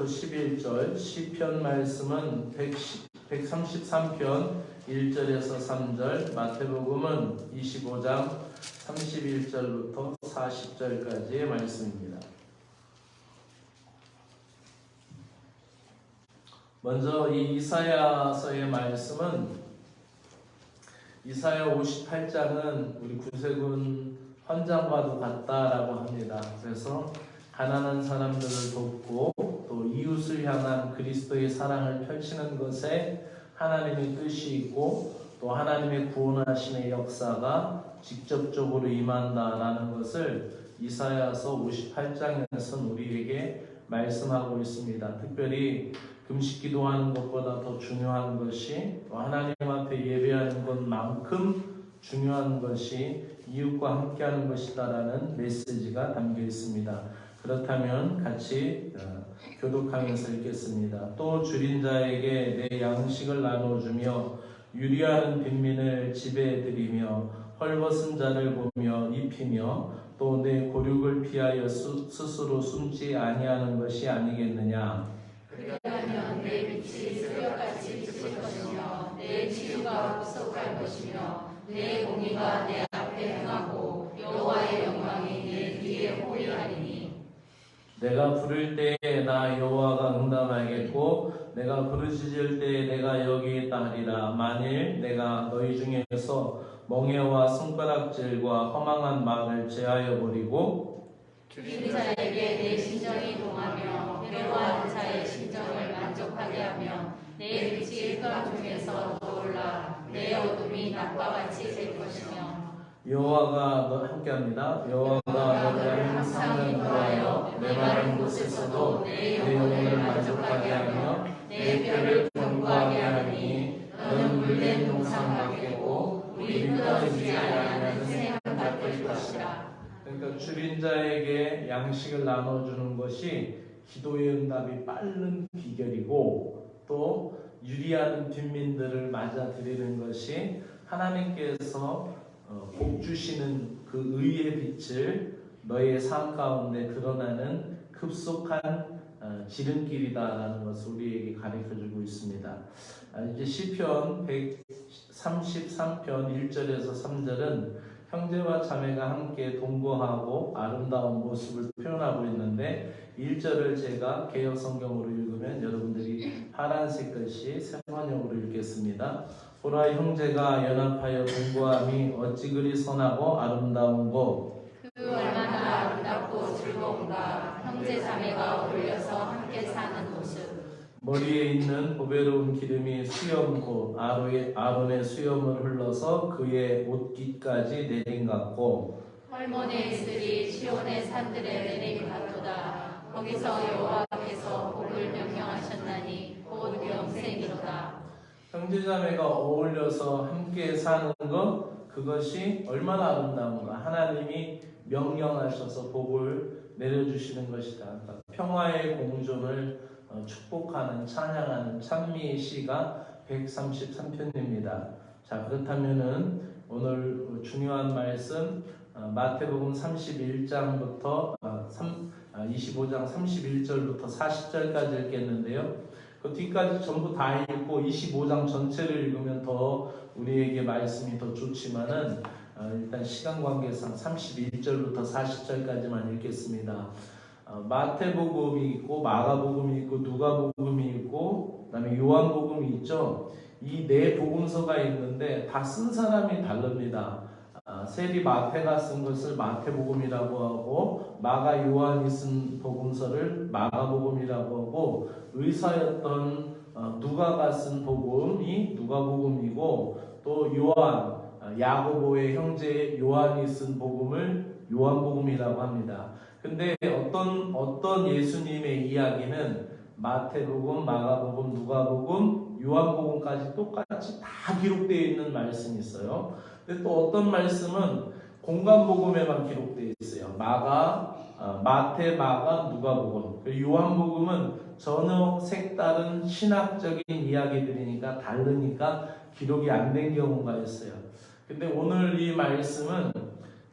11절, 시편 말씀은 133편 1절에서 3절, 마태복음은 25장 31절부터 40절까지의 말씀입니다. 먼저 이 이사야서의 말씀은 이사야 58장은 우리 구세군 헌장과도 같다라고 합니다. 그래서 가난한 사람들을 돕고 또 이웃을 향한 그리스도의 사랑을 펼치는 것에 하나님의 뜻이 있고 또 하나님의 구원하심의 역사가 직접적으로 임한다라는 것을 이사야서 58장에서는 우리에게 말씀하고 있습니다. 특별히 금식 기도하는 것보다 더 중요한 것이 또 하나님 앞에 예배하는 것만큼 중요한 것이 이웃과 함께하는 것이다라는 메시지가 담겨 있습니다. 그렇다면 같이 교독하면서 읽겠습니다. 또 줄인 자에게 내 양식을 나눠주며 유리하는 빈민을 지배해드리며 헐벗은 자를 보며 입히며 또 내 고륙을 피하여 스스로 숨지 아니하는 것이 아니겠느냐. 그리하면 내 빛이 새벽같이 비칠 것이며 내 치유가 후속할 것이며 내 공의가 내 앞에 행하고 여호와의 영광이 내 뒤에 호위하리니. 내가 부를 때에 나 여호와가 응답하겠고 내가 부르짖을 때에 내가 여기 있다 하리라. 만일 내가 너희 중에서 멍에와 손가락질과 허망한 말을 제하여 버리고 줄인 자에게 내 심정이 동하며 괴로워하는 자의 심정을 만족하게 하며 내 빛이 흑암 중에서 떠올라 내 어둠이 낮과 같이 될 것이며. 여호와가 함께합니다. 여호와가 너를 항상 인도하여 메마른 곳에서도 내 영혼을 만족하게 하며 내 뼈를 견고하게 하니 너는 물된 동상 같겠고 물이 끊어지지 아니하는 샘 같을 것이라. 그러니까 줄인 자에게 양식을 나눠주는 것이 기도의 응답이 빠른 비결이고 또 유리하는 빈민들을 맞아들이는 것이 하나님께서 복 주시는 그 의의 빛을 너의 삶 가운데 드러나는 급속한 지름길이다라는 것을 우리에게 가르쳐주고 있습니다. 이제 시편 133편 1절에서 3절은 형제와 자매가 함께 동거하고 아름다운 모습을 표현하고 있는데 1절을 제가 개역성경으로 읽으면 여러분들이 파란색 글씨 새번역으로 읽겠습니다. 보라 형제가 연합하여 동거함이 어찌 그리 선하고 아름다운고 그 얼마나 아름답고 즐거운가. 형제 자매가 어울려서 함께 사는 모습. 머리에 있는 보배로운 기름이 수염고 아론의 수염을 흘러서 그의 옷깃까지 내린 같고 헐몬의 이슬이 시온의 산들에 내린 같도다. 거기서 여호와께서 복을 명령하셨나니 곧 영생이로다. 형제자매가 어울려서 함께 사는 것, 그것이 얼마나 아름다운가. 하나님이 명령하셔서 복을 내려주시는 것이다. 그러니까 평화의 공존을 축복하는 찬양하는 찬미의 시가 133편입니다. 자, 그렇다면은 오늘 중요한 말씀 마태복음 31장부터 25장 31절부터 40절까지 읽겠는데요. 그 뒤까지 전부 다 읽고 25장 전체를 읽으면 더 우리에게 말씀이 더 좋지만은 일단 시간 관계상 31절부터 40절까지만 읽겠습니다. 마태복음이 있고 마가복음이 있고 누가복음이 있고 그다음에 요한복음이 있죠. 이 네 복음서가 있는데 다 쓴 사람이 다릅니다. 세리 마태가 쓴 것을 마태복음이라고 하고 마가 요한이 쓴 복음서를 마가복음이라고 하고 의사였던 누가가 쓴 복음이 누가복음이고 또 요한 야고보의 형제 요한이 쓴 복음을 요한복음이라고 합니다. 근데 어떤 예수님의 이야기는 마태복음, 마가복음, 누가복음, 요한복음까지 똑같이 다 기록되어 있는 말씀이 있어요. 근데 또 어떤 말씀은 공간복음에만 기록되어 있어요. 마태, 마가, 누가복음. 요한복음은 전혀 색다른 신학적인 이야기들이니까 다르니까 기록이 안 된 경우가 있어요. 근데 오늘 이 말씀은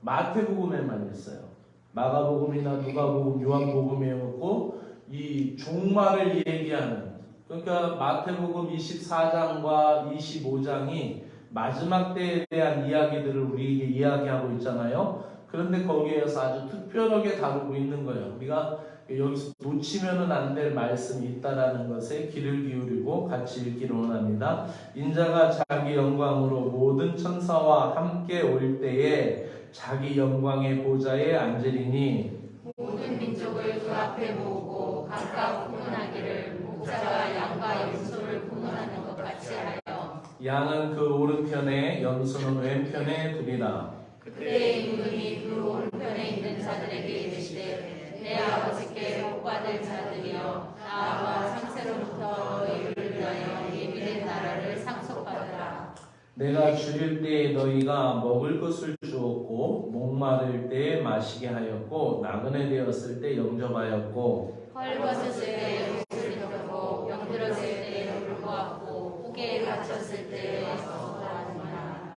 마태복음에만 있어요. 마가복음이나 누가복음, 요한복음에 없고 이 종말을 얘기하는, 그러니까 마태복음 24장과 25장이 마지막 때에 대한 이야기들을 우리에게 이야기하고 있잖아요. 그런데 거기에서 아주 특별하게 다루고 있는 거예요. 우리가 여기서 놓치면은 안 될 말씀이 있다라는 것에 귀를 기울이고 같이 읽기를 원합니다. 인자가 자기 영광으로 모든 천사와 함께 올 때에 자기 영광의 보좌에 앉으리니 모든 민족을 그 앞에 모으고 각각 구분하기를 목자가 양과 염소를 구분하는 것 같이 하여 양은 그 오른편에 염소는 왼편에 두리라. 그때 임금이 그 오른편에 있는 자들에게 이르시되 내 아버지께 복받을 자들이여 나와 창세로부터 너희를 위하여 예비된 나라를 상속받으라. 내가 줄일 때에 너희가 먹을 것을 주었고 목마를 때에 마시게 하였고 나그네 되었을 때 영접하였고 헐벗었을 때 옷을 입혔고 병들었을 때 너를 보았고 옥에 갇혔을 때 와서 도와주라.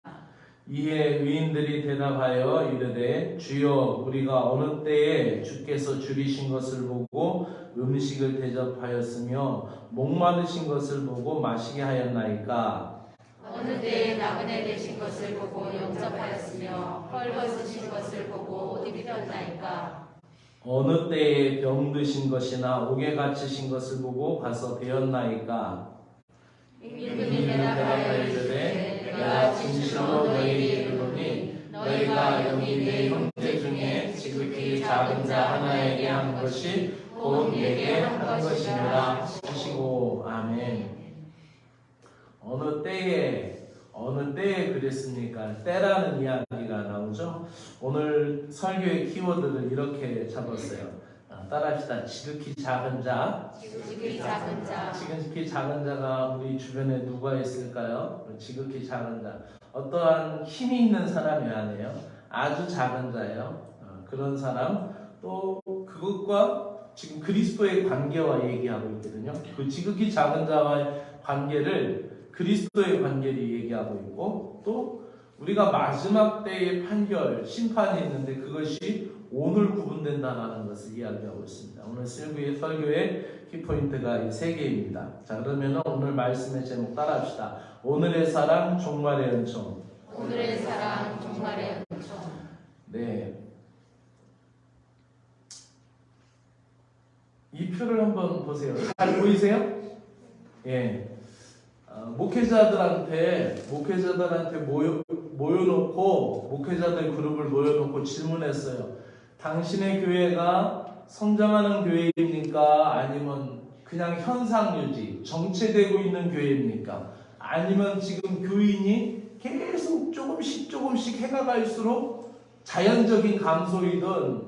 이에 의인들이 대답하여 이르되 주여 우리가 어느 때에 주께서 줄이신 것을 보고 음식을 대접하였으며 목마르신 것을 보고 마시게 하였나이까. 어느 때에 나그네 되신 것을 보고 영접하였으며 헐벗으신 것을 보고 옷 입혔나이까. 어느 때에 병드신 것이나 옥에 갇히신 것을 보고 가서 배웠나이까. 임금이 대답하여 이르되 내가 진실로 너희에게 이르노니 너희가 여기 내 형제 중에 지극히 작은 자 하나에게 한 것이 곧 내게 한 것이니라 하시고 아멘. 어느 때에 그랬습니까? 때라는 이야기가 나오죠. 오늘 설교의 키워드를 이렇게 잡았어요. 따라합시다. 지극히 작은 자. 지극히 작은 자. 지극히 작은 자가 우리 주변에 누가 있을까요? 지극히 작은 자. 어떠한 힘이 있는 사람이 아니에요. 아주 작은 자예요. 그런 사람. 또 그것과 지금 그리스도의 관계와 얘기하고 있거든요. 그 지극히 작은 자와의 관계를 그리스도의 관계를 얘기하고 있고, 또 우리가 마지막 때의 판결, 심판이 있는데 그것이 오늘 구분된다는 것을 이야기하고 있습니다. 오늘 설교의 키포인트가 이 세 개입니다. 자, 그러면 오늘 말씀의 제목 따라합시다. 오늘의 사랑, 종말의 은총. 오늘의 사랑, 종말의 은총. 네. 이 표를 한번 보세요. 잘 보이세요? 예. 목회자들한테 모여놓고 목회자들 그룹을 모여놓고 질문했어요. 당신의 교회가 성장하는 교회입니까? 아니면 그냥 현상 유지, 정체되고 있는 교회입니까? 아니면 지금 교인이 계속 조금씩 해가 갈수록 자연적인 감소이든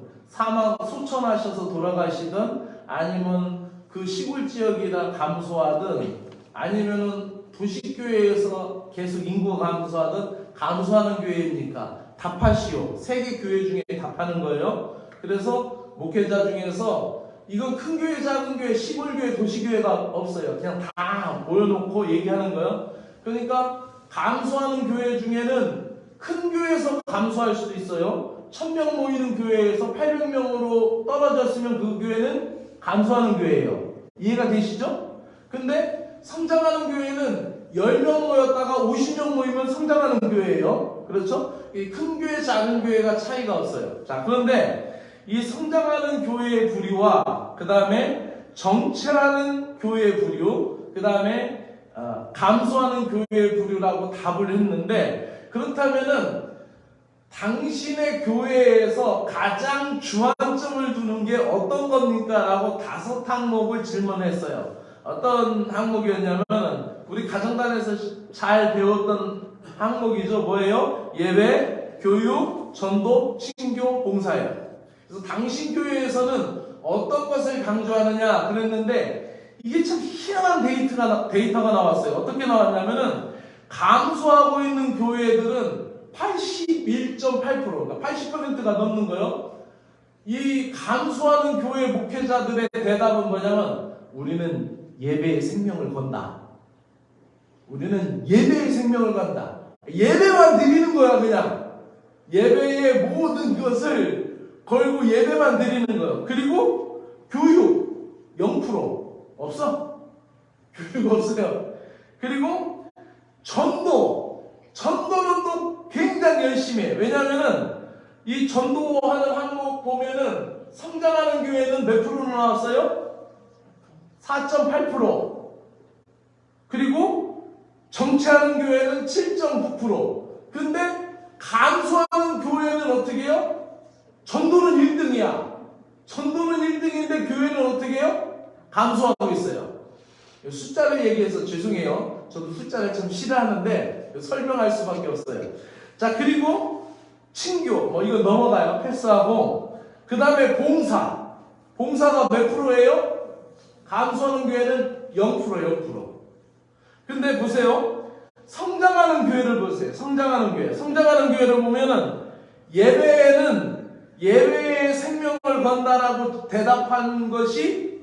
소천하셔서 돌아가시든 아니면 그 시골 지역이다 감소하든 아니면은 도시교회에서 계속 인구가 감소하든 감소하는 교회입니까? 답하시오. 세 개 교회 중에 답하는 거예요. 그래서 목회자 중에서 이건 큰 교회, 작은 교회, 시골교회, 도시교회가 없어요. 그냥 다 모여놓고 얘기하는 거예요. 그러니까 감소하는 교회 중에는 큰 교회에서 감소할 수도 있어요. 1000명 모이는 교회에서 800명으로 떨어졌으면 그 교회는 감소하는 교회예요. 이해가 되시죠? 근데 성장하는 교회는 10명 모였다가 50명 모이면 성장하는 교회예요. 그렇죠? 이 큰 교회, 작은 교회가 차이가 없어요. 자, 그런데 이 성장하는 교회의 부류와 그 다음에 정체라는 교회의 부류, 그 다음에 감소하는 교회의 부류라고 답을 했는데, 그렇다면은 당신의 교회에서 가장 주안점을 두는 게 어떤 겁니까? 라고 5 항목을 질문했어요. 어떤 항목이었냐면 우리 가정단에서 잘 배웠던 항목이죠. 뭐예요? 예배, 교육, 전도, 친교, 봉사예요. 그래서 당신 교회에서는 어떤 것을 강조하느냐 그랬는데 이게 참 희한한 데이터가 나왔어요. 어떻게 나왔냐면은 감소하고 있는 교회들은 81.8%, 그러니까 80%가 넘는 거예요. 이 감소하는 교회 목회자들의 대답은 뭐냐면 우리는 예배의 생명을 건다. 우리는 예배의 생명을 건다. 예배만 드리는 거야, 그냥. 예배의 모든 것을 걸고 예배만 드리는 거예요. 그리고 교육. 0% 없어. 교육 없어요. 그리고 전도는 또 굉장히 열심히 해. 왜냐하면은 이 전도하는 항목 보면은 성장하는 교회는 몇 프로 나왔어요? 4.8%. 그리고 정체하는 교회는 7.9%. 근데 감소하는 교회는 어떻게 해요? 전도는 1등이야. 전도는 1등인데 교회는 어떻게 해요? 감소하고 있어요. 숫자를 얘기해서 죄송해요. 저도 숫자를 참 싫어하는데 설명할 수밖에 없어요. 자, 그리고 친교, 이거 넘어가요. 패스하고. 그 다음에 봉사가 몇 프로예요? 감소하는 교회는 0%. 근데 보세요. 성장하는 교회를 보세요. 성장하는 교회를 보면은 예배의 생명을 건다라고 대답한 것이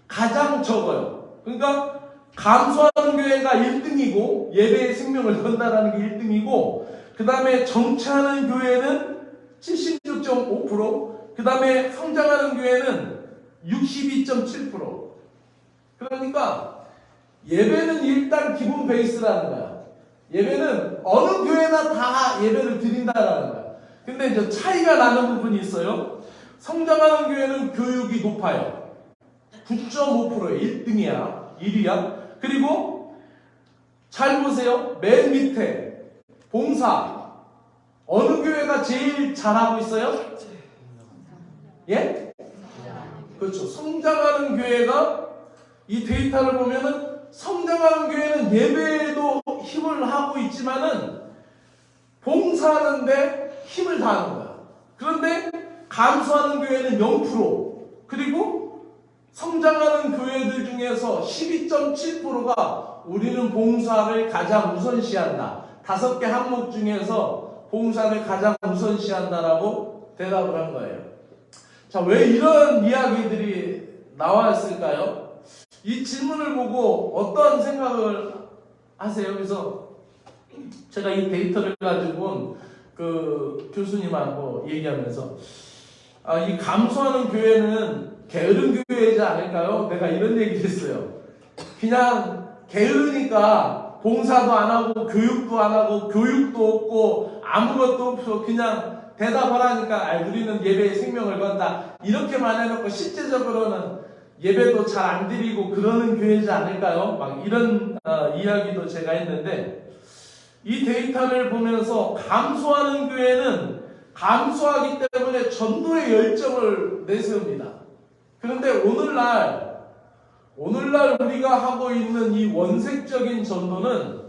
가장 적어요. 그러니까 감소하는 교회가 1등이고 예배의 생명을 건다라는 게 1등이고, 그 다음에 정체하는 교회는 76.5%, 그 다음에 성장하는 교회는 62.7%. 그러니까 예배는 일단 기본 베이스라는 거야. 예배는 어느 교회나 다 예배를 드린다라는 거야. 근데 이제 차이가 나는 부분이 있어요. 성장하는 교회는 교육이 높아요. 9.5%에 1등이야. 그리고 잘 보세요. 맨 밑에 봉사. 어느 교회가 제일 잘하고 있어요? 예? 그렇죠. 성장하는 교회가, 이 데이터를 보면은 성장하는 교회는 예배에도 힘을 하고 있지만은 봉사하는데 힘을 다하는 거야. 그런데 감소하는 교회는 0%. 그리고 성장하는 교회들 중에서 12.7%가 우리는 봉사를 가장 우선시한다. 5개 항목 중에서 봉사를 가장 우선시한다라고 대답을 한 거예요. 자, 왜 이런 이야기들이 나왔을까요? 이 질문을 보고 어떤 생각을 하세요? 그래서 제가 이 데이터를 가지고 온 그 교수님하고 얘기하면서 이 감소하는 교회는 게으른 교회이지 않을까요? 내가 이런 얘기를 했어요. 그냥 게으르니까 봉사도 안 하고 교육도 안 하고 교육도 없고 아무것도 없어. 그냥 대답하라니까 우리는 예배의 생명을 건다. 이렇게만 해놓고 실제적으로는 예배도 잘 안 드리고 그러는 교회지 않을까요? 막 이런 이야기도 제가 했는데, 이 데이터를 보면서 감소하는 교회는 감소하기 때문에 전도의 열정을 내세웁니다. 그런데 오늘날 우리가 하고 있는 이 원색적인 전도는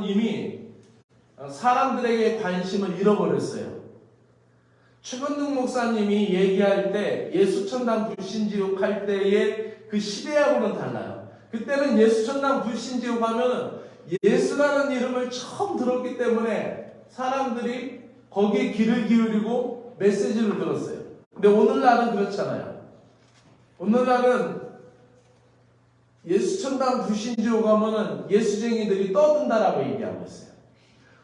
이미 사람들에게 관심을 잃어버렸어요. 최건중 목사님이 얘기할 때 예수천당 불신지옥 할 때의 그 시대하고는 달라요. 그때는 예수천당 불신지옥 하면은 예수라는 이름을 처음 들었기 때문에 사람들이 거기에 귀를 기울이고 메시지를 들었어요. 근데 오늘날은 그렇잖아요. 오늘날은 예수천당 불신지옥 하면은 예수쟁이들이 떠든다라고 얘기하고 있어요.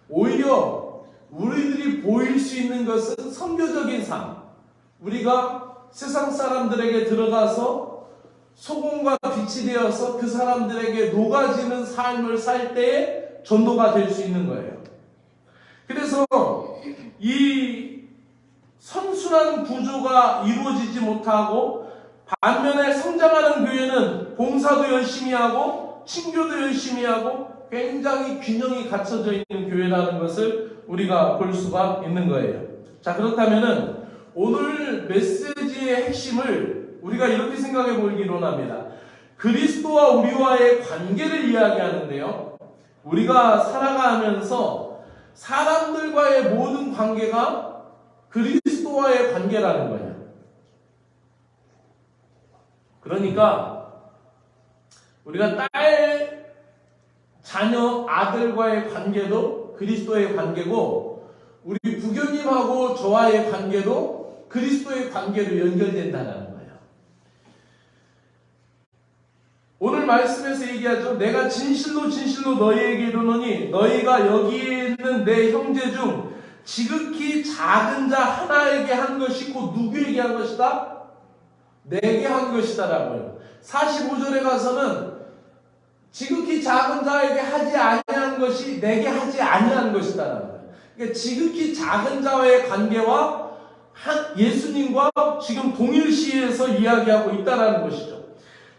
오히려 우리들이 보일 수 있는 것은 선교적인 삶. 우리가 세상 사람들에게 들어가서 소금과 빛이 되어서 그 사람들에게 녹아지는 삶을 살 때에 전도가 될 수 있는 거예요. 그래서 이 선순환 구조가 이루어지지 못하고, 반면에 성장하는 교회는 봉사도 열심히 하고 친교도 열심히 하고 굉장히 균형이 갖춰져 있는 교회라는 것을 우리가 볼 수가 있는 거예요. 자, 그렇다면은 오늘 메시지의 핵심을 우리가 이렇게 생각해 보기로 합니다. 그리스도와 우리와의 관계를 이야기하는데요. 우리가 살아가면서 사람들과의 모든 관계가 그리스도와의 관계라는 거예요. 그러니까 우리가 딸, 자녀, 아들과의 관계도 그리스도의 관계고, 우리 부교님하고 저와의 관계도 그리스도의 관계로 연결된다는 거예요. 오늘 말씀에서 얘기하죠. 내가 진실로 너희에게 이르노니 너희가 여기에 있는 내 형제 중 지극히 작은 자 하나에게 한 것이 곧 누구에게 한 것이다? 내게 한 것이다라고요. 45절에 가서는 지극히 작은 자에게 하지 아니한 것이 내게 하지 아니한 것이다라는 거예요. 그러니까 지극히 작은 자와의 관계와 예수님과 지금 동일시해서 이야기하고 있다라는 것이죠.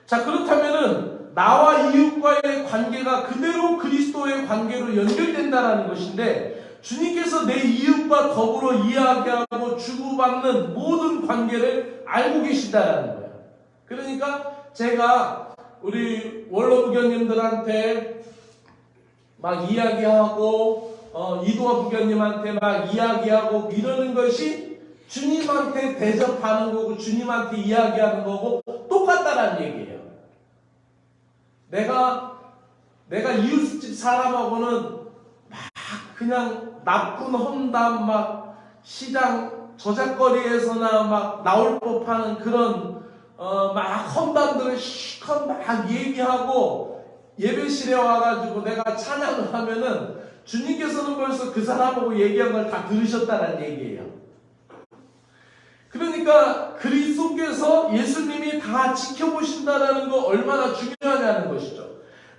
자, 그렇다면은 나와 이웃과의 관계가 그대로 그리스도의 관계로 연결된다라는 것인데, 주님께서 내 이웃과 더불어 이야기하고 주고받는 모든 관계를 알고 계시다라는 거예요. 그러니까 제가 우리 원로부교님들한테 막 이야기하고 이도화 부교님한테 막 이야기하고 이러는 것이 주님한테 대접하는 거고 주님한테 이야기하는 거고 똑같다라는 얘기예요. 내가 이웃집 사람하고는 막 그냥 나쁜 험담 막 시장 저작거리에서나 막 나올 법하는 그런 막 험담들을 실컷 막 얘기하고 예배실에 와가지고 내가 찬양을 하면은 주님께서는 벌써 그 사람하고 얘기한 걸 다 들으셨다는 얘기예요. 그러니까 그리스도께서 예수님이 다 지켜보신다는 거 얼마나 중요하냐는 것이죠.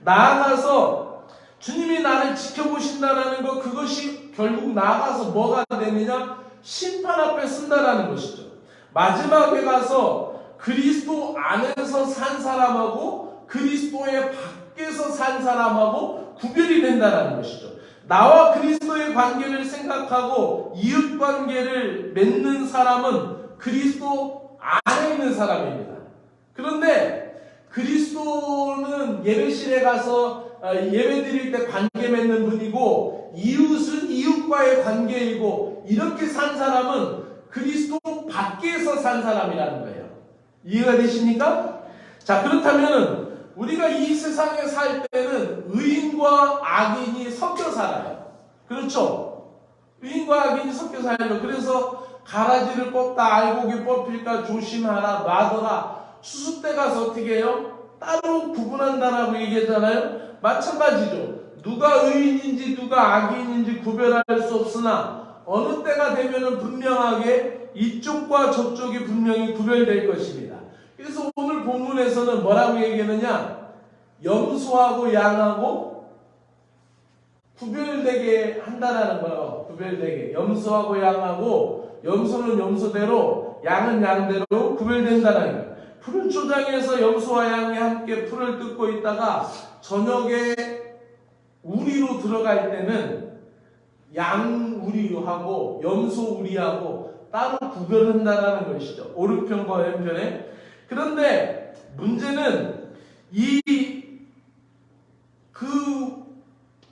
나아가서 주님이 나를 지켜보신다는 거, 그것이 결국 나아가서 뭐가 되느냐? 심판 앞에 쓴다는 것이죠. 마지막에 가서 그리스도 안에서 산 사람하고 그리스도의 밖에서 산 사람하고 구별이 된다는 것이죠. 나와 그리스도의 관계를 생각하고 이웃 관계를 맺는 사람은 그리스도 안에 있는 사람입니다. 그런데 그리스도는 예배실에 가서 예배 드릴 때 관계 맺는 분이고, 이웃은 이웃과의 관계이고, 이렇게 산 사람은 그리스도 밖에서 산 사람이라는 거예요. 이해가 되십니까? 자, 그렇다면 우리가 이 세상에 살 때는 의인과 악인이 섞여 살아요. 그렇죠? 의인과 악인이 섞여 살아요. 그래서 가라지를 뽑다 알곡이 뽑힐까 조심하라, 놔둬라. 수습대 가서 어떻게 해요? 따로 구분한다라고 얘기했잖아요. 마찬가지죠. 누가 의인인지 누가 악인인지 구별할 수 없으나 어느 때가 되면은 분명하게 이쪽과 저쪽이 분명히 구별될 것입니다. 그래서 오늘 본문에서는 뭐라고 얘기하느냐? 염소하고 양하고 구별되게 한다라는 거예요. 구별되게. 염소하고 양하고, 염소는 염소대로, 양은 양대로 구별된다는 거예요. 푸른 초장에서 염소와 양이 함께 풀을 뜯고 있다가 저녁에 우리로 들어갈 때는 양 우리하고 염소 우리하고 따로 구별한다라는 것이죠. 오른편과 왼편에. 그런데 문제는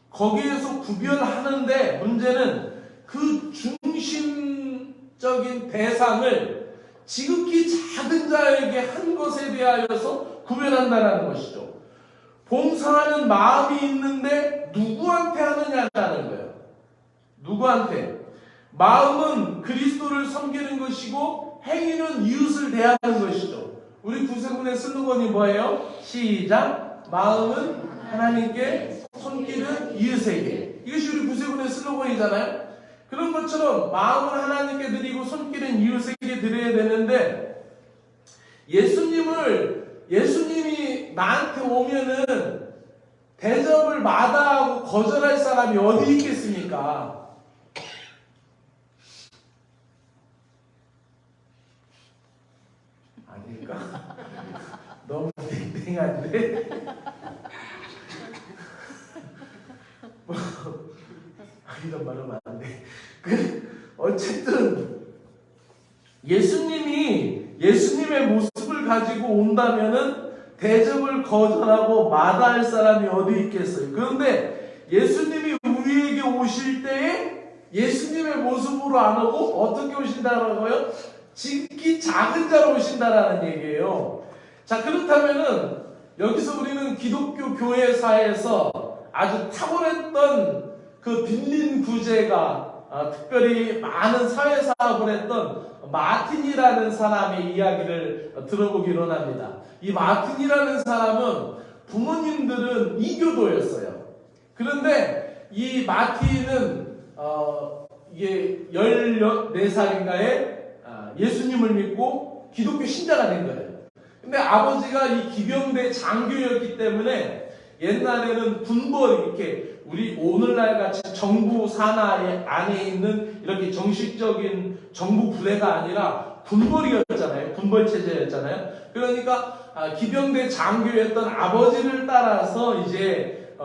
거기에서 구별하는데 문제는 그 중심적인 대상을 지극히 작은 자에게 한 것에 대하여서 구별한다는 것이죠. 봉사하는 마음이 있는데 누구한테 하느냐라는 거예요. 누구한테? 마음은 그리스도를 섬기는 것이고 행위는 이웃을 대하는 것이죠. 우리 구세군의 슬로건이 뭐예요? 시작! 마음은 하나님께, 손길은 이웃에게. 이것이 우리 구세군의 슬로건이잖아요. 그런 것처럼 마음을 하나님께 드리고 손길은 이웃에게 드려야 되는데, 예수님이 나한테 오면은 대접을 마다하고 거절할 사람이 어디 있겠습니까? 아닐까? 너무 땡땡한데? 이런 말 하면 안 돼. 어쨌든 예수님의 모습을 가지고 온다면은 대접을 거절하고 마다할 사람이 어디 있겠어요? 그런데 예수님이 우리에게 오실 때에 예수님의 모습으로 안 오고 어떻게 오신다고요? 지극히 작은 자로 오신다라는 얘기예요. 자, 그렇다면은 여기서 우리는 기독교 교회사에서 아주 탁월했던 그 빈린 구제가 특별히 많은 사회사업을 했던 마틴이라는 사람의 이야기를 들어보기로 합니다. 이 마틴이라는 사람은 부모님들은 이교도였어요. 그런데 이 마틴은 이게 14살인가에 예수님을 믿고 기독교 신자가 된 거예요. 근데 아버지가 이 기병대 장교였기 때문에 옛날에는 군벌 이렇게 우리 오늘날 같이 정부 산하 안에 있는 이렇게 정식적인 정부 부대가 아니라 군벌이었잖아요. 군벌 체제였잖아요. 그러니까 기병대 장교였던 아버지를 따라서 이제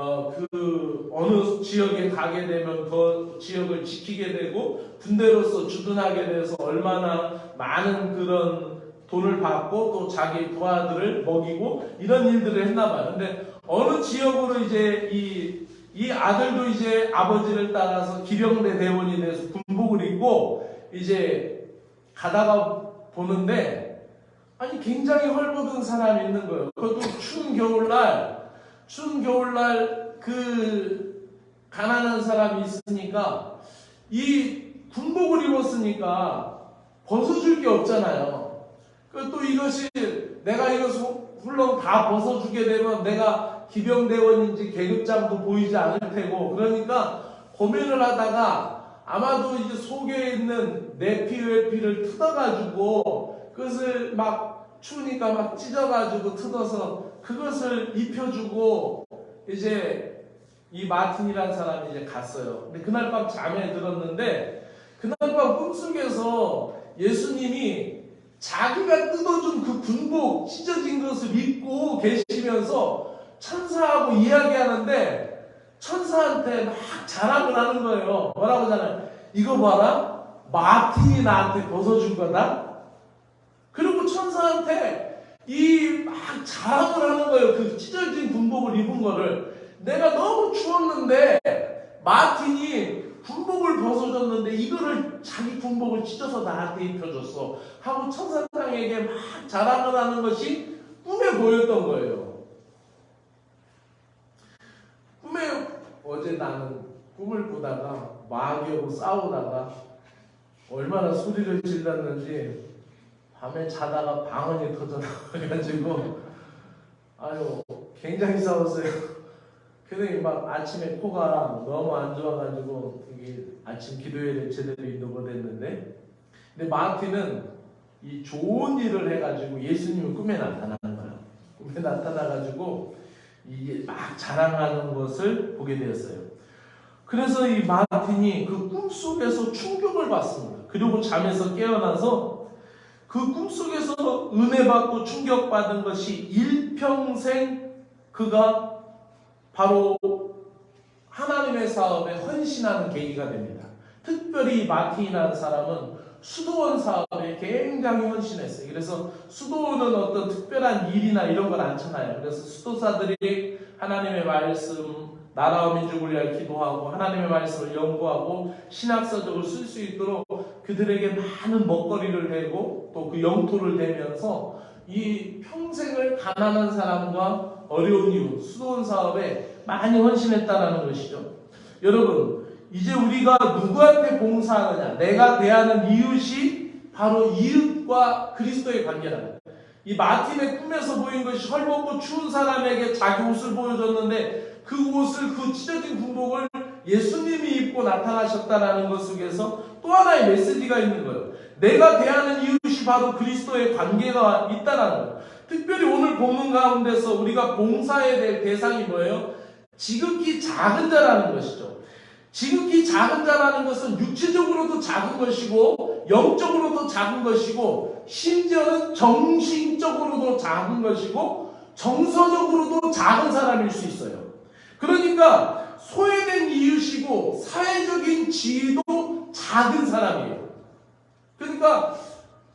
그 어느 지역에 가게 되면 그 지역을 지키게 되고 군대로서 주둔하게 돼서 얼마나 많은 그런 돈을 받고 또 자기 부하들을 먹이고 이런 일들을 했나 봐요. 근데 어느 지역으로 이제 이 아들도 이제 아버지를 따라서 기병대 대원이 돼서 군복을 입고 이제 가다가 보는데 아니 굉장히 헐벗은 사람이 있는 거예요. 그것도 추운 겨울날 그 가난한 사람이 있으니까 이 군복을 입었으니까 벗어줄 게 없잖아요. 또 이것이 내가 이것을 물론 다 벗어주게 되면 내가 기병대원인지 계급장도 보이지 않을 테고 그러니까 고민을 하다가 아마도 이제 속에 있는 내피를 뜯어가지고 그것을 막 추우니까 막 찢어가지고 뜯어서 그것을 입혀주고 이제 이 마틴이라는 사람이 이제 갔어요. 근데 그날 밤 잠에 들었는데 그날 밤 꿈속에서 예수님이 자기가 뜯어준 그 군복 찢어진 것을 입고 계시면서 천사하고 이야기하는데 천사한테 막 자랑을 하는 거예요. 뭐라고 하잖아요. 이거 봐라. 마틴이 나한테 벗어준 거다. 그리고 천사한테 이 막 자랑을 하는 거예요. 그 찢어진 군복을 입은 거를. 내가 너무 추웠는데 마틴이 군복을 벗어줬는데 이거를 자기 군복을 찢어서 나한테 입혀줬어 하고 천사장에게 막 자랑을 하는 것이 꿈에 보였던 거예요. 꿈에 어제 나는 꿈을 꾸다가 마귀하고 싸우다가 얼마나 소리를 질렀는지 밤에 자다가 방언이 터져나와가지고 아유 굉장히 싸웠어요. 그러니 막 아침에 코가 너무 안 좋아가지고 이게 아침 기도회를 제대로 인도 못했는데 근데 마틴은 이 좋은 일을 해가지고 예수님이 꿈에 나타나는 거예요. 꿈에 나타나가지고 이게 막 자랑하는 것을 보게 되었어요. 그래서 이 마틴이 그 꿈속에서 충격을 받습니다. 그리고 잠에서 깨어나서 그 꿈속에서 은혜 받고 충격받은 것이 일평생 그가 바로 하나님의 사업에 헌신하는 계기가 됩니다. 특별히 마틴이라는 사람은 수도원 사업에 굉장히 헌신했어요. 그래서 수도원은 어떤 특별한 일이나 이런 걸 안 쳐나요. 그래서 수도사들이 하나님의 말씀, 나라와 민족을 위하여 기도하고 하나님의 말씀을 연구하고 신학서적으로 쓸 수 있도록 그들에게 많은 먹거리를 내고 또 그 영토를 내면서 이 평생을 가난한 사람과 어려운 이웃, 수도원 사업에 많이 헌신했다는 것이죠. 여러분, 이제 우리가 누구한테 봉사하느냐? 내가 대하는 이웃이 바로 이웃과 그리스도의 관계라는. 이 마틴의 꿈에서 보인 것이 헐벗고 추운 사람에게 자기 옷을 보여줬는데 그 옷을 그 찢어진 군복을 예수님이 입고 나타나셨다는 것 속에서 또 하나의 메시지가 있는 거예요. 내가 대하는 이웃이 바로 그리스도의 관계가 있다는 거예요. 특별히 오늘 본문 가운데서 우리가 봉사해야 될 대상이 뭐예요? 지극히 작은 자라는 것이죠. 지극히 작은 자라는 것은 육체적으로도 작은 것이고 영적으로도 작은 것이고 심지어는 정신적으로도 작은 것이고 정서적으로도 작은 사람일 수 있어요. 그러니까 소외된 이웃이고 사회적인 지위도 작은 사람이에요. 그러니까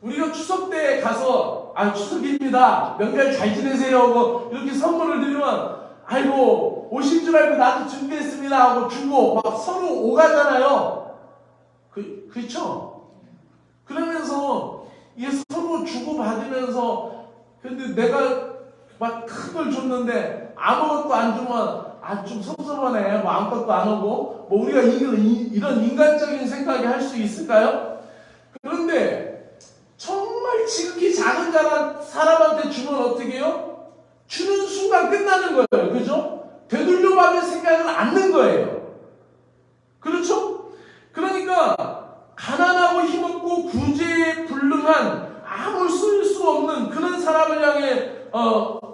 우리가 추석 때 가서 추석입니다. 명절 잘 지내세요 하고 이렇게 선물을 드리면 아이고 오신 줄 알고 나도 준비했습니다 하고 주고 막 서로 오가잖아요. 그렇죠? 그러면서 이게 서로 주고 받으면서 근데 내가 막 큰 걸 줬는데 아무것도 안 주면 좀 섭섭하네. 뭐 아무것도 안 오고 뭐 우리가 이런 인간적인 생각이 할 수 있을까요? 그런데 정말 지극히 작은 사람한테 주면 어떻게 해요? 주는 순간 끝나는 거예요. 그죠? 되돌려받을 생각은 않는 거예요. 그렇죠? 그러니까 가난하고 힘없고 구제에 불능한 아무 쓸 수 없는 그런 사람을 향해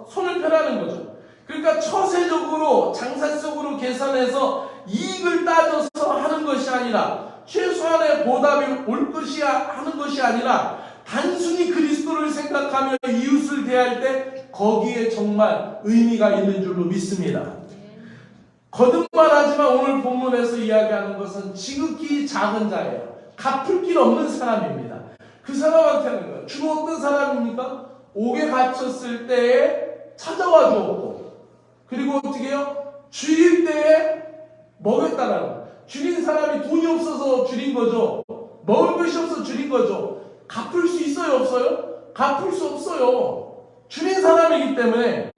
손을 펴라는 거죠. 그러니까 처세적으로 장사적으로 계산해서 이익을 따져서 하는 것이 아니라 최소한의 보답이 올 것이 하는 것이 아니라 단순히 그리스도를 생각하며 이웃을 대할 때 거기에 정말 의미가 있는 줄로 믿습니다. 거듭말하지만 오늘 본문에서 이야기하는 것은 지극히 작은 자예요. 갚을 길 없는 사람입니다. 그 사람한테 하는 거예요. 주로 어떤 사람입니까? 옥에 갇혔을 때에 찾아와 주었고, 그리고 어떻게 해요? 줄일 때에 먹였다라는 거예요. 줄인 사람이 돈이 없어서 줄인 거죠. 먹을 것이 없어서 줄인 거죠. 갚을 수 있어요, 없어요? 갚을 수 없어요. 줄인 사람이기 때문에.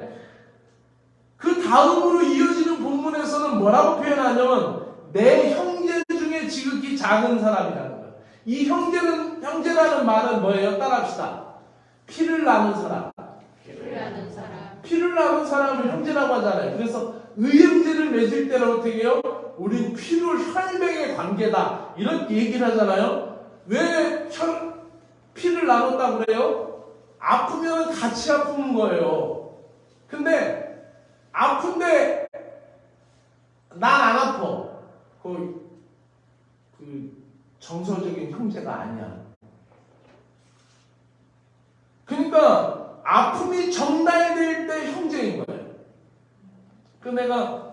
그 다음으로 이어지는 본문에서는 뭐라고 표현하냐면 내 형제 중에 지극히 작은 사람이라는 거예요. 이 형제라는 말은 뭐예요? 따라합시다. 피를 나눈 사람. 피를 나눈 사람을 형제라고 하잖아요. 그래서 의형제를 맺을 때는 어떻게 해요? 우린 피로 혈맹의 관계다. 이렇게 얘기를 하잖아요. 왜 피를 나눴다고 그래요? 아프면 같이 아픈 거예요. 근데 아픈데 난 안 아파. 그 정서적인 형제가 아니야. 그러니까 아픔이 전달될 때 형제인 거예요. 그 내가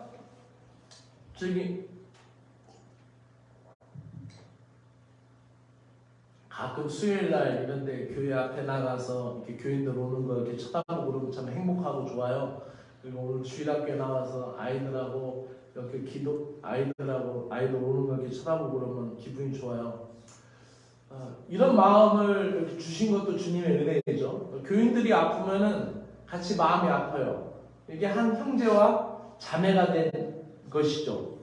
가끔 수요일날 이런데 교회 앞에 나가서 이렇게 교인들 오는 거 이렇게 쳐다보고 그러면 참 행복하고 좋아요. 그리고 오늘 주일학교에 나와서 아이들하고 이렇게 아이들 오는 거 이렇게 쳐다보고 그러면 기분이 좋아요. 이런 마음을 이렇게 주신 것도 주님의 은혜죠. 교인들이 아프면은 같이 마음이 아파요. 이게 한 형제와 자매가 된 것이죠.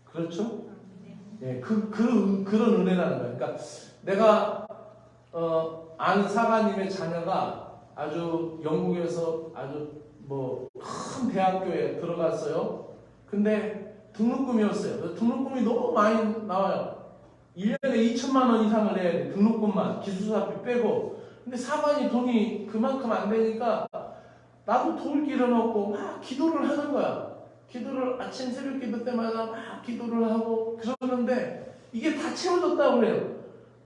그렇죠? 네, 그런 은혜라는 거예요. 그러니까 내가 아는 사가님의 자녀가 아주 영국에서 아주 큰 대학교에 들어갔어요. 근데 등록금이었어요. 등록금이 너무 많이 나와요. 1년에 2천만 원 이상을 내야 돼. 등록금만 기숙사비 빼고. 근데 사관이 돈이 그만큼 안 되니까 나도 돌 길어놓고 막 기도를 하는 거야. 기도를 아침 새벽 기도 때마다 막 기도를 하고 그러는데 이게 다 채워졌다고 그래요.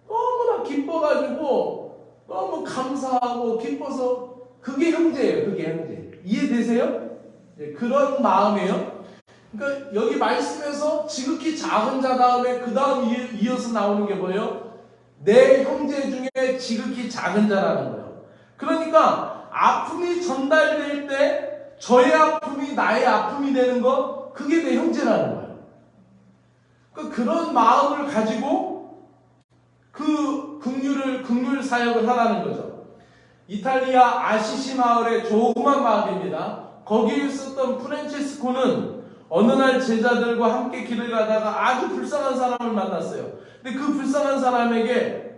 너무나 기뻐가지고 너무 감사하고 기뻐서 그게 형제예요. 그게 형제. 이해되세요? 네, 그런 마음이에요. 그러니까 여기 말씀에서 지극히 작은 자 다음에 그 다음 이어서 나오는 게 뭐예요? 내 형제 중에 지극히 작은 자라는 거예요. 그러니까 아픔이 전달될 때 저의 아픔이 나의 아픔이 되는 거 그게 내 형제라는 거예요. 그러니까 그런 마음을 가지고 그 긍휼 사역을 하라는 거죠. 이탈리아 아시시 마을의 조그만 마을입니다. 거기에 있었던 프란체스코는 어느 날 제자들과 함께 길을 가다가 아주 불쌍한 사람을 만났어요. 근데 그 불쌍한 사람에게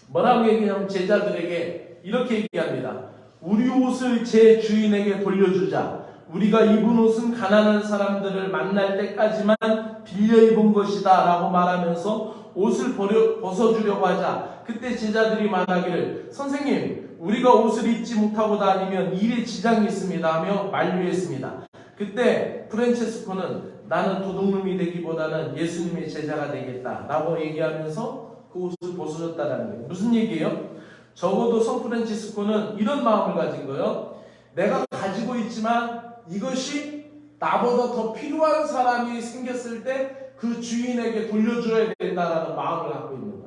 뭐라고 얘기하냐면 제자들에게 이렇게 얘기합니다. 우리 옷을 제 주인에게 돌려주자. 우리가 입은 옷은 가난한 사람들을 만날 때까지만 빌려 입은 것이다 라고 말하면서 옷을 벗어주려고 하자. 그때 제자들이 말하기를 선생님 우리가 옷을 입지 못하고 다니면 일에 지장이 있습니다 하며 만류했습니다. 그때 프란체스코는 나는 도둑놈이 되기보다는 예수님의 제자가 되겠다 라고 얘기하면서 그 옷을 벗어줬다는 거예요. 무슨 얘기예요? 적어도 성 프란체스코는 이런 마음을 가진 거예요. 내가 가지고 있지만 이것이 나보다 더 필요한 사람이 생겼을 때 그 주인에게 돌려줘야 된다라는 마음을 갖고 있는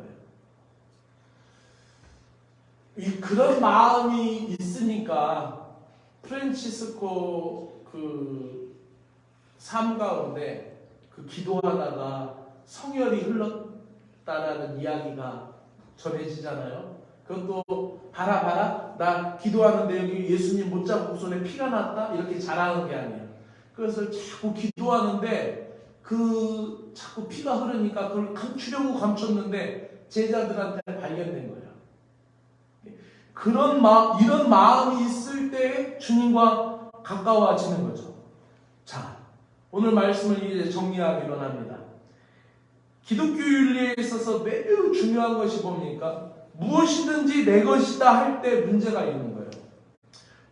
거예요. 그런 마음이 있으니까 프란치스코 그 삶 가운데 그 기도하다가 성혈이 흘렀다라는 이야기가 전해지잖아요. 그것도 봐라 나 기도하는데 여기 예수님 못자국 손에 피가 났다 이렇게 자랑하는 게 아니에요. 그래서 자꾸 기도하는데 그 자꾸 피가 흐르니까 그걸 감추려고 감췄는데 제자들한테 발견된 거예요. 이런 마음이 있을 때 주님과 가까워지는 거죠. 자, 오늘 말씀을 이제 정리하기로 합니다. 기독교 윤리에 있어서 매우 중요한 것이 뭡니까? 무엇이든지 내 것이다 할 때 문제가 있는 거예요.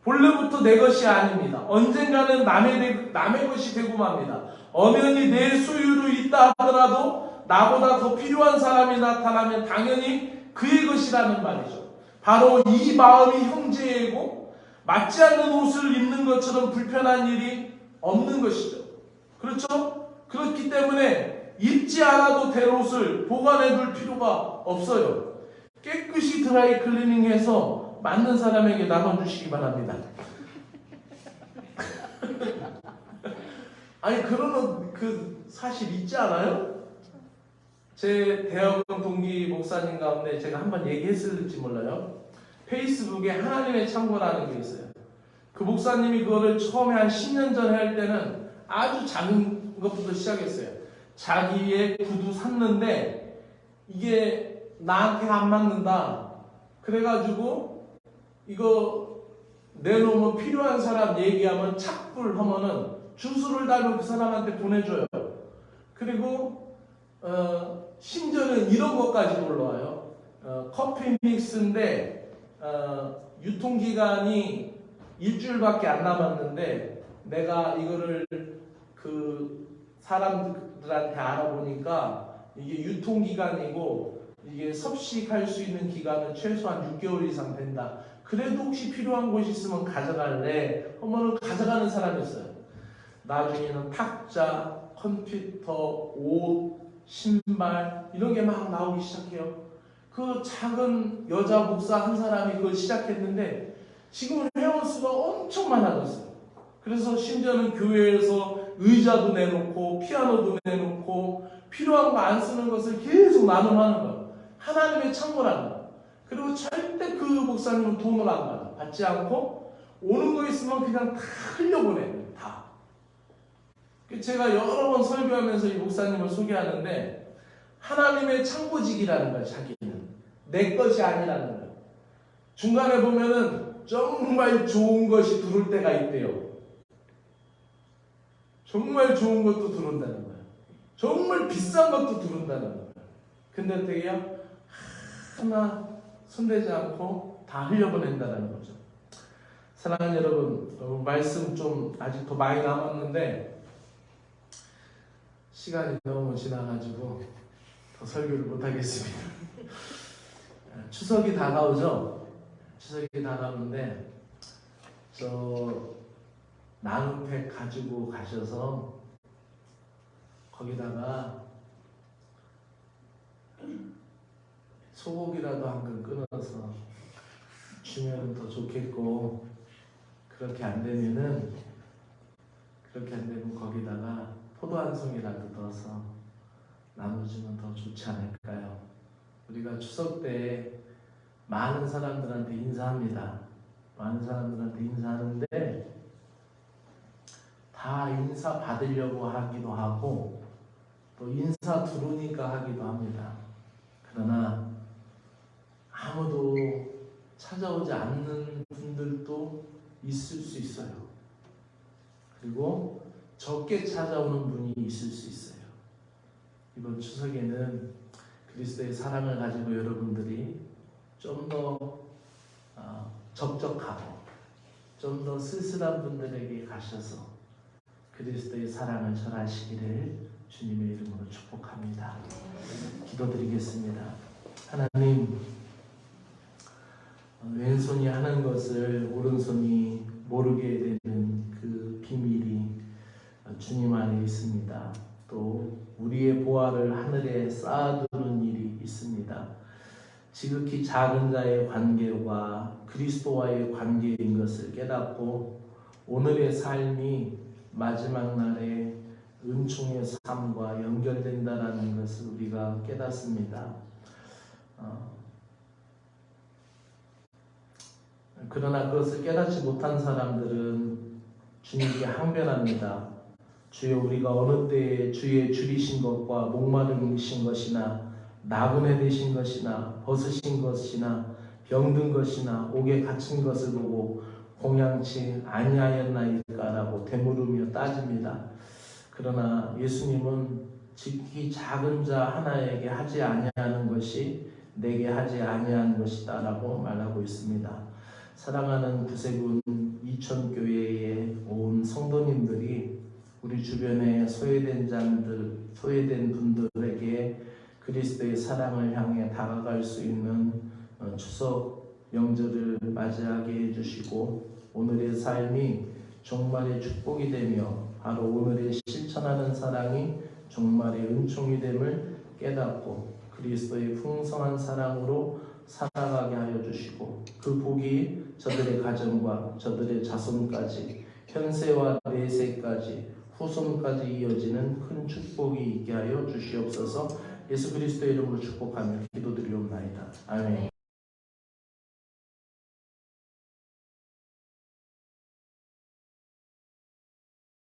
본래부터 내 것이 아닙니다. 언젠가는 남의 것이 되고 맙니다. 엄연히 내 소유로 있다 하더라도 나보다 더 필요한 사람이 나타나면 당연히 그의 것이라는 말이죠. 바로 이 마음이 형제이고 맞지 않는 옷을 입는 것처럼 불편한 일이 없는 것이죠. 그렇죠? 그렇기 때문에 입지 않아도 될 옷을 보관해 둘 필요가 없어요. 깨끗이 드라이 클리닝해서 맞는 사람에게 나눠주시기 바랍니다. 아니 그러는 그 사실 있지 않아요? 제 대학원 동기 목사님 가운데 제가 한번 얘기했을지 몰라요. 페이스북에 하나님의 창고라는 게 있어요. 그 목사님이 그거를 처음에 한 10년 전에 할 때는 아주 작은 것부터 시작했어요. 자기의 구두 샀는데 이게 나한테 안 맞는다. 그래가지고 이거 내놓으면 필요한 사람 얘기하면 착불하면은 주소를 달면 그 사람한테 보내줘요. 그리고 심지어는 이런 것까지 올라와요. 커피 믹스인데 유통기간이 일주일밖에 안 남았는데 내가 이거를 그 사람들한테 알아보니까 이게 유통기간이고 이게 섭식할 수 있는 기간은 최소한 6개월 이상 된다. 그래도 혹시 필요한 곳이 있으면 가져갈래? 하면은 가져가는 사람이 있어요. 나중에는 탁자, 컴퓨터, 옷, 신발 이런 게 막 나오기 시작해요. 그 작은 여자 목사 한 사람이 그걸 시작했는데 지금은 회원수가 엄청 많아졌어요. 그래서 심지어는 교회에서 의자도 내놓고 피아노도 내놓고 필요한 거 안 쓰는 것을 계속 나눔하는 거예요. 하나님의 창고라는 거예요. 그리고 절대 그 목사님은 돈을 안 받아. 받지 않고 오는 거 있으면 그냥 다 흘려보내요. 다. 제가 여러 번 설교하면서 이 목사님을 소개하는데 하나님의 창고직이라는 거예요. 자기는. 내 것이 아니라는 거예요. 중간에 보면은 정말 좋은 것이 들어올 때가 있대요. 정말 좋은 것도 들어온다는 거예요. 정말 비싼 것도 들어온다는 거예요. 근데 되게 하나 손대지 않고 다 흘려보낸다는 거죠. 사랑하는 여러분, 말씀 좀 아직 더 많이 남았는데 시간이 너무 지나가지고 더 설교를 못하겠습니다. 추석이 다가오죠? 추석이 다가오는데 저 나눔팩 가지고 가셔서 거기다가 소고기라도 한 근 끊어서 주면 더 좋겠고 그렇게 안 되면 거기다가 포도 한 송이라도 넣어서 나눠주면 더 좋지 않을까요? 우리가 추석 때 많은 사람들한테 인사합니다. 많은 사람들한테 인사하는데 다 인사 받으려고 하기도 하고 또 인사 들어오니까 하기도 합니다. 그러나 아무도 찾아오지 않는 분들도 있을 수 있어요. 그리고 적게 찾아오는 분이 있을 수 있어요. 이번 추석에는 그리스도의 사랑을 가지고 여러분들이 좀 더 적적하고 좀 더 쓸쓸한 분들에게 가셔서 그리스도의 사랑을 전하시기를 주님의 이름으로 축복합니다. 기도드리겠습니다. 하나님, 왼손이 하는 것을 오른손이 모르게 되는 그 비밀이 주님 안에 있습니다. 또 우리의 보화를 하늘에 쌓아두는 일이 있습니다. 지극히 작은 자의 관계와 그리스도와의 관계인 것을 깨닫고 오늘의 삶이 마지막 날에 은총의 삶과 연결된다는 것을 우리가 깨닫습니다. 그러나 그것을 깨닫지 못한 사람들은 주님께 항변합니다. 주여, 우리가 어느 때에 주의 줄이신 것과 목마르신 것이나 나그네 되신 것이나 벗으신 것이나 병든 것이나 옥에 갇힌 것을 보고 공양치 아니하였나이까라고 되물으며 따집니다. 그러나 예수님은 지극히 작은 자 하나에게 하지 아니하는 것이 내게 하지 아니한 것이다라고 말하고 있습니다. 사랑하는 구세군 이천교회에 온 성도님들이 우리 주변의 소외된 분들에게 그리스도의 사랑을 향해 다가갈 수 있는 추석 명절을 맞이하게 해주시고 오늘의 삶이 종말의 축복이 되며 바로 오늘의 실천하는 사랑이 종말의 은총이 됨을 깨닫고 그리스도의 풍성한 사랑으로 살아가게 하여 주시고 그 복이 저들의 가정과 저들의 자손까지 현세와 내세까지 후손까지 이어지는 큰 축복이 있게 하여 주시옵소서. 예수 그리스도의 이름으로 축복하며 기도드리옵나이다. 아멘.